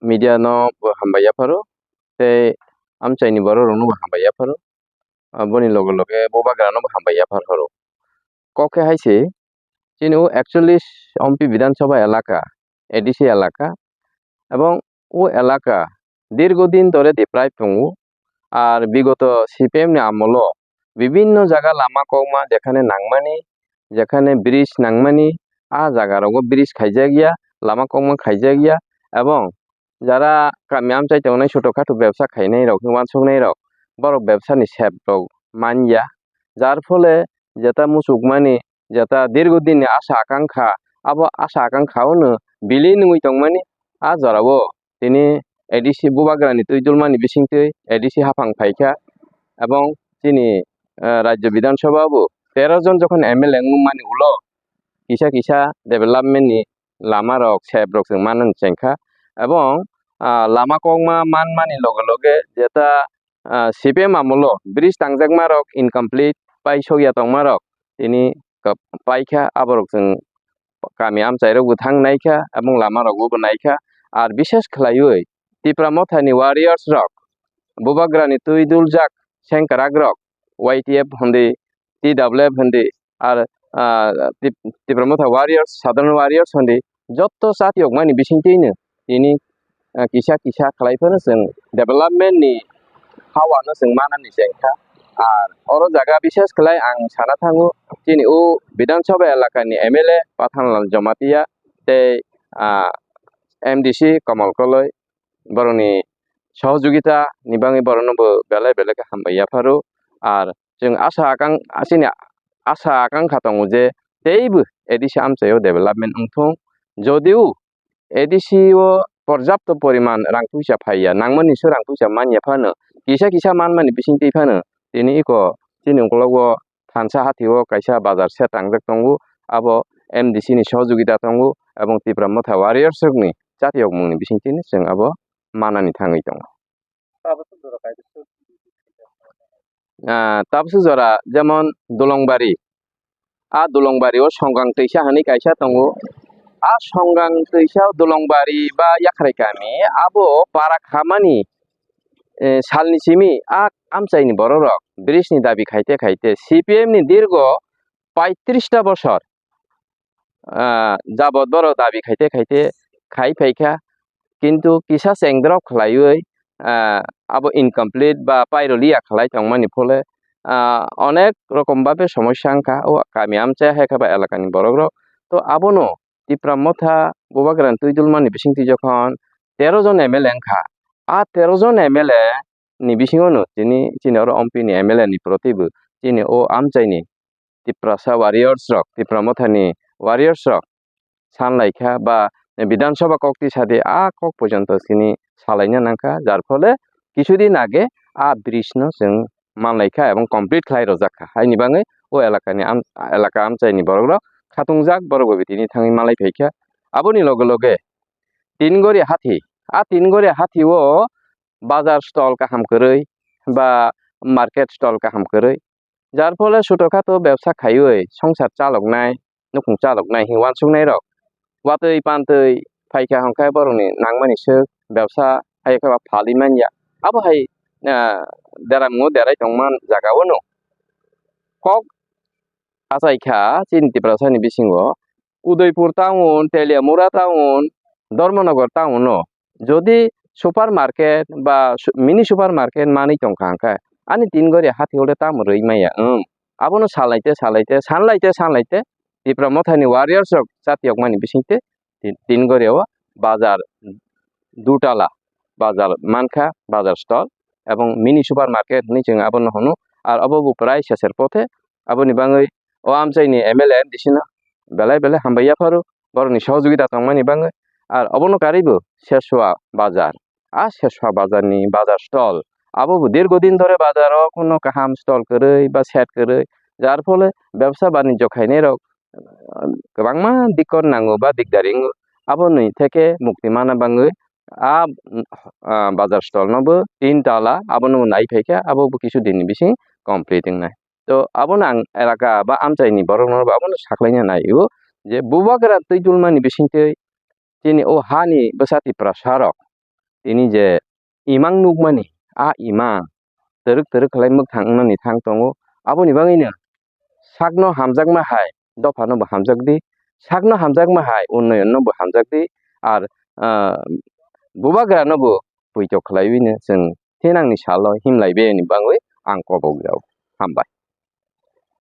media no hambaya paro te amchaini borok rok no hambaya paro boni loge loge bobagra no hambaya paro koke haise chini ও 41 MP বিধানসভা এলাকা ADC এলাকা এবং ও এলাকা দীর্ঘদিন ধরে প্রায় পঙ্গু আর বিগত সিপিএম ni আমল বিভিন্ন জায়গা লামা কৌমা যেখানে নাংমানি যেখানে ব্রিজ নাংমানি জায়গারও ব্রিজ খাইজা গিয়া লামা কৌমা খাইজা গিয়া এবং যারা কামিয়াম চাইতে অনেক ছোটখাটো ব্যবসা খাইনাই রক ওয়ানসংনাই রক বড় ব্যবসানি সেব রক মানিয়া যার ফলে যেটা মুসুকমানি যেটা দীর্ঘদিন আশা আকাঙ্ক্ষা আবো আশা আকাঙ্ক্ষাওনো বিলি নুই তংমানি জরাবো তিনি এডিসি বুবাগ্রানি তুইজুলমানি বিসিংতে এডিসি হাফাং ফাইখা এবং তিনি রাজ্য বিধানসভাবো 13 জন যখন এমএলএ মানি উলো কিসা কিসা ডেভেলপমেন্টনি লামা রক সেব রক जों মানন চেংখা এবং লামা কংমা মানমানি লগে লগে যেটা সিপিএম আমল ব্রিজ তাংজাকমা রক ইনকমপ্লিট পাই সগিয়া তংমা রক তিনি পাইখা আবরক जों গামি আমচাইরকবো থাংনাইখা এবং লামা রকবো নাইখা আর বিশেষ খালাইयै ত্রিপুরা মথানি ওয়ারিয়ার্স রক বুবাগ্রানি তুইদুল জাক সেংকারাক রক ওয়াইটিএফ হন্দে টিডব্লিউএফ হন্দে আর ত্রিপুরা মথা ওয়ারিয়ার্স সাধারণ ওয়ারিয়ার্স হন্দে যত সাথিয়ক মানি বিসিংতেইনো তিনি কিসা কিসা খালাইफोरनो जों डेभेलपमेन्टनि हावानो जों मानानि जेंखा আর অর জায়গা বিশেষ খালাই আং সানা থাঙ্গু তিনি ও বিধানসভা এলাকানি এমএলএ পাথানলাল জমাতিয়া তে এমডিসি কমল কলয় বরনি সহযোগিতা নিবাङै বরনবো বেলায় বেলায় হামবাया फारो আর जों आशा आकांक्षा दङ जे तेइबो एडिसि आमचायाव डेभेलपमेन्ट उंथों যদিও एडिसि ও পর্যাপ্ত পরিমাণ রাং পয়সা ফাইয়া নাংমানিসো রাং পয়সা মানিয়া ফানো কিসা কিসা মানমানি বিসিংতেই ফানো তিনি ইকো তিনি উংকলাগো থানসা হাতিও কাইসা বাজার সে তাংজাক দंगु আবো এমডিসি नि সহযোগিতা दंगु এবং ত্রিপুরা মথা ওয়ারিয়ার্স রকনি জাতীয় মুংনি বিসিংতিनि जों আবো মানানি থাङै दङ তাবসু জরা যেমন দলংবাড়ি দলংবাড়িও সংগাং তৈসা হানি কাইসা দङ সংগাং তৈসা দলংবাড়ি বা ইয়াখারাই গামি আবো পারা খামানি सालनि सिमी आमचाइनि बर रक ब्रिजनि दाबि खाइते खाइते सिपिएम नि दीर्घ 35टा बছর जाबत बर दाबि खाइते खाइते खाइ फाइखा किन्तु किसा सेंद्रब खलायै आबो इनकमप्लिट बा पाइरलिया खलाय तंमानि फले अनेक रकम भाबे समस्या आंखा ও गामि आमचाय हेखाबा एलाकानि बरक रक तो आबोनो ত্রিপুরা মথা বুবাগ্রান তুইদুলমানি বিসিংতি যখন 13 জন এমএলএ আंखा 13 জন MLA ni bisingono chini oro ompi ni MLA ni protibu chini o amchaini Tripura warriors রক ত্রিপুরা মথানি ওয়ারিয়ার্স রক সানলাইখা বা বিধানসভা কক্তি সাথে কক পর্যন্ত তিনি সালাইনা নাংখা যার ফলে কিছুদিন আগে ব্রিজনো जों মানলাইখা এবং কমপ্লিট খাই রজাখা হাইনি বাङै ও এলাকা আমচাইনি বরগ্র খাতুংজাক বরগবি তিনি থাङै মালাই ফাইখা আবনি লগে লগে তিনগরি হাতি ও বাজার স্টল কাহাম কरै বা মার্কেট স্টল কাহাম কरै যার ফলে ছোটখাটো ব্যবসা খাইयै সংসার চালকনাय নখুং চালকনাय হিওয়ান सुंनाय রক ওয়াতৈ পান্তৈ ফাইখা হংখাय বরনি নাংমানিসो ব্যবসা হাইখা ফালিমানিয়া আবো হাই দেরামो দেরাই তংমান জাগাওनो কক আসাইখা চিন্তিপ্রা সানি বিসিংও Udaipur town Teliamura town Dharmanagar town যদি সুপার মার্কেট বা মিনি সুপার মার্কেট মানি তংखांखा आनी तिनगरि हाथि होले ताम रैमाया आबोनो सानलाइते ত্রিপুরা মথানি ওয়ারিয়ার্স রক জাতীয় मानि बिसिंते तिनगरियाव बाजार दुटाला बाजार मानखा बाजार स्टल এবং मिनि सुपार मार्केट नि जों आबोनो हनो आर अबो प्राय सेसेर पथे आबोनि बाङै ও আমচাইनि एमएलए दिसिना बेलाय बेलाय हामबाया फारो बरनि सहयोगिता तंमानि बाङै आर अबोनो कारिबो शेषवा बाजार शेषवा बाजारनि बाजार स्टल आबो दीर्घदिन धरे बाजाराव कोनो काहाम स्टल करै बा सेट करै যার ফলে ব্যবসা বাণিজ্য খাইনে রক गोबांमा दिक्कत नांगौ बा दिगदारिं आबोनि থেকে মুক্তি माना बाङै बाजार स्टल नबो 3 ताला आबोनो नाय फाइखा आबो किछु दिन बिसिं कमप्लिटिं नाय तो आबोनो आं एलाका बा आमचाइनि बरनो आबोनो साख्लायना नायो जे बुबाग्रा तैदुलमानि बिसिंते तिनि ओ हानि बसाति प्रसारक tini je imang nukmani imang teruk khalai mugthang thang tongo aboni bangino sakno hamjakma hai dophano bo hamjakdi sakno hamjakma hai unnoyon no bo hamjakdi ar bubagrano bo poito khlaiwino chwng thenangni salo himlaibeni bangwi ang kobogjak hambai.